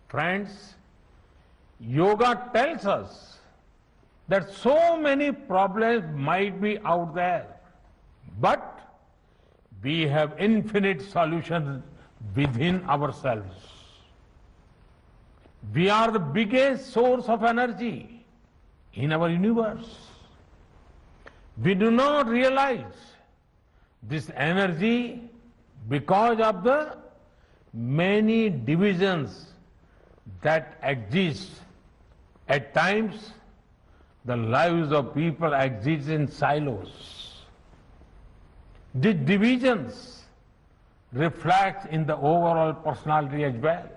Friends, yoga tells us that so many problems might be out there, but we have infinite solutions within ourselves. We are the biggest source of energy in our universe. We do not realize this energy because of the many divisions that exist. At times, the lives of people exist in silos. These divisions reflect in the overall personality as well.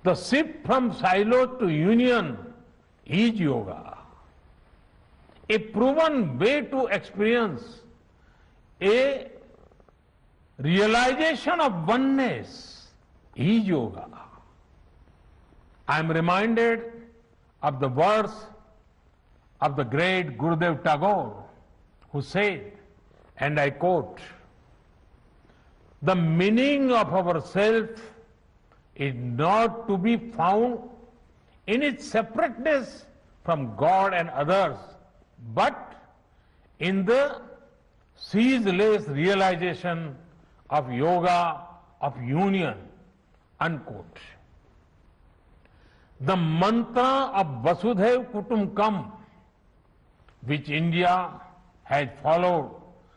The shift from silo to union is yoga. A proven way to experience a realization of oneness is yoga. I am reminded of the words of the great Gurudev Tagore, who said, and I quote, "The meaning of our self is not to be found in its separateness from God and others, but in the ceaseless realization of yoga, of union," unquote. The mantra of Vasudhaiva Kutumbakam, which India has followed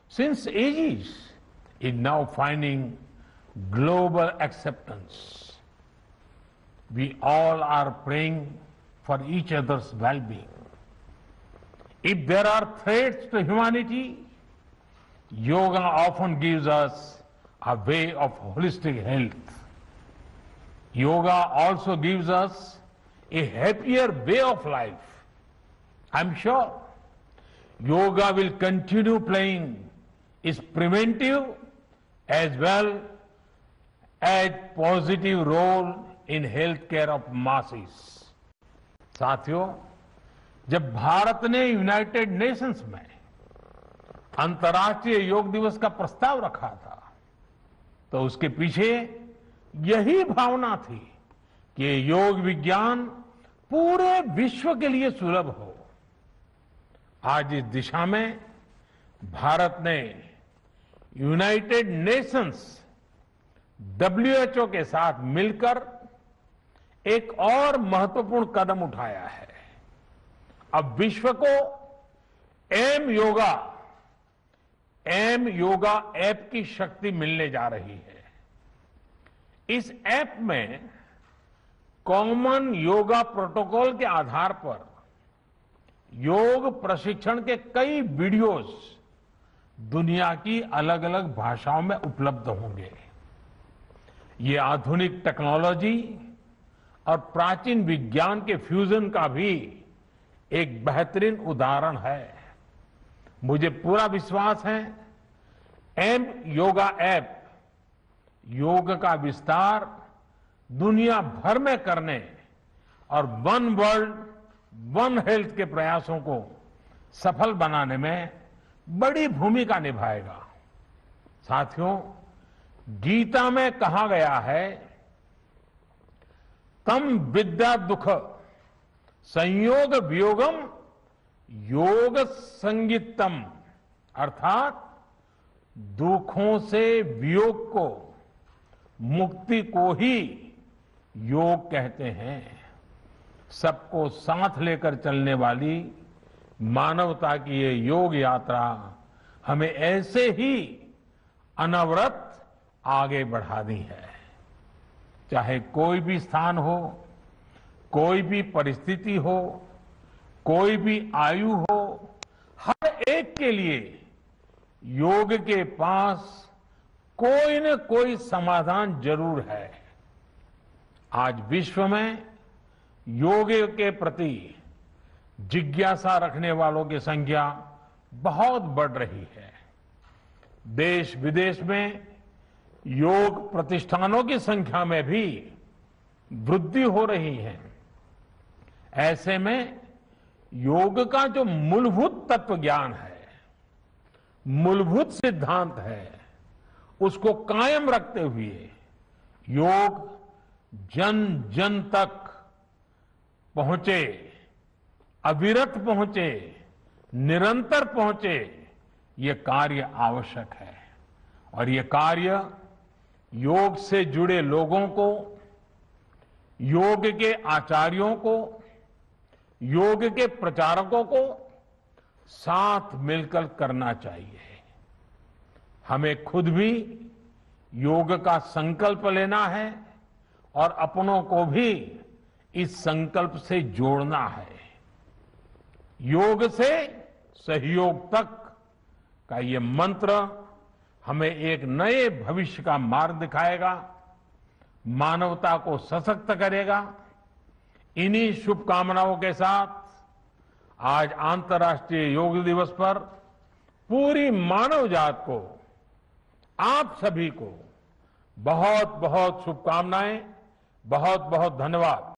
since ages, is now finding global acceptance. We all are praying for each other's well-being. If there are threats to humanity, yoga often gives us a way of holistic health. Yoga also gives us a happier way of life. I'm sure yoga will continue playing its preventive as well as positive role in healthcare of masses. साथियों, जब भारत ने United Nations में अंतर्राष्ट्रीय योग दिवस का प्रस्ताव रखा था, तो उसके पीछे यही भावना थी कि योग विज्ञान पूरे विश्व के लिए सुलभ हो। आज इस दिशा में भारत ने यूनाइटेड नेशंस WHO के साथ मिलकर एक और महत्वपूर्ण कदम उठाया है। अब विश्व को एम योगा ऐप की शक्ति मिलने जा रही है। इस ऐप में कॉमन योगा प्रोटोकॉल के आधार पर योग प्रशिक्षण के कई वीडियोस दुनिया की अलग अलग भाषाओं में उपलब्ध होंगे। ये आधुनिक टेक्नोलॉजी और प्राचीन विज्ञान के फ्यूजन का भी एक बेहतरीन उदाहरण है। मुझे पूरा विश्वास है एम योगा ऐप योग का विस्तार दुनिया भर में करने और वन वर्ल्ड वन हेल्थ के प्रयासों को सफल बनाने में बड़ी भूमिका निभाएगा। साथियों, गीता में कहा गया है, तम विद्या दुख संयोग वियोगम योग संगीतम, अर्थात दुखों से वियोग को, मुक्ति को ही योग कहते हैं। सबको साथ लेकर चलने वाली मानवता की ये योग यात्रा हमें ऐसे ही अनवरत आगे बढ़ानी है। चाहे कोई भी स्थान हो, कोई भी परिस्थिति हो, कोई भी आयु हो, हर एक के लिए योग के पास कोई न कोई समाधान जरूर है। आज विश्व में योग के प्रति जिज्ञासा रखने वालों की संख्या बहुत बढ़ रही है। देश विदेश में योग प्रतिष्ठानों की संख्या में भी वृद्धि हो रही है। ऐसे में योग का जो मूलभूत तत्व ज्ञान है, मूलभूत सिद्धांत है, उसको कायम रखते हुए योग जन जन तक पहुंचे, अविरत पहुंचे, निरंतर पहुंचे, ये कार्य आवश्यक है। और ये कार्य योग से जुड़े लोगों को, योग के आचार्यों को, योग के प्रचारकों को साथ मिलकर करना चाहिए। हमें खुद भी योग का संकल्प लेना है और अपनों को भी इस संकल्प से जोड़ना है। योग से सहयोग तक का ये मंत्र हमें एक नए भविष्य का मार्ग दिखाएगा, मानवता को सशक्त करेगा। इन्हीं शुभकामनाओं के साथ आज अंतर्राष्ट्रीय योग दिवस पर पूरी मानव जात को, आप सभी को बहुत बहुत शुभकामनाएं, बहुत बहुत धन्यवाद।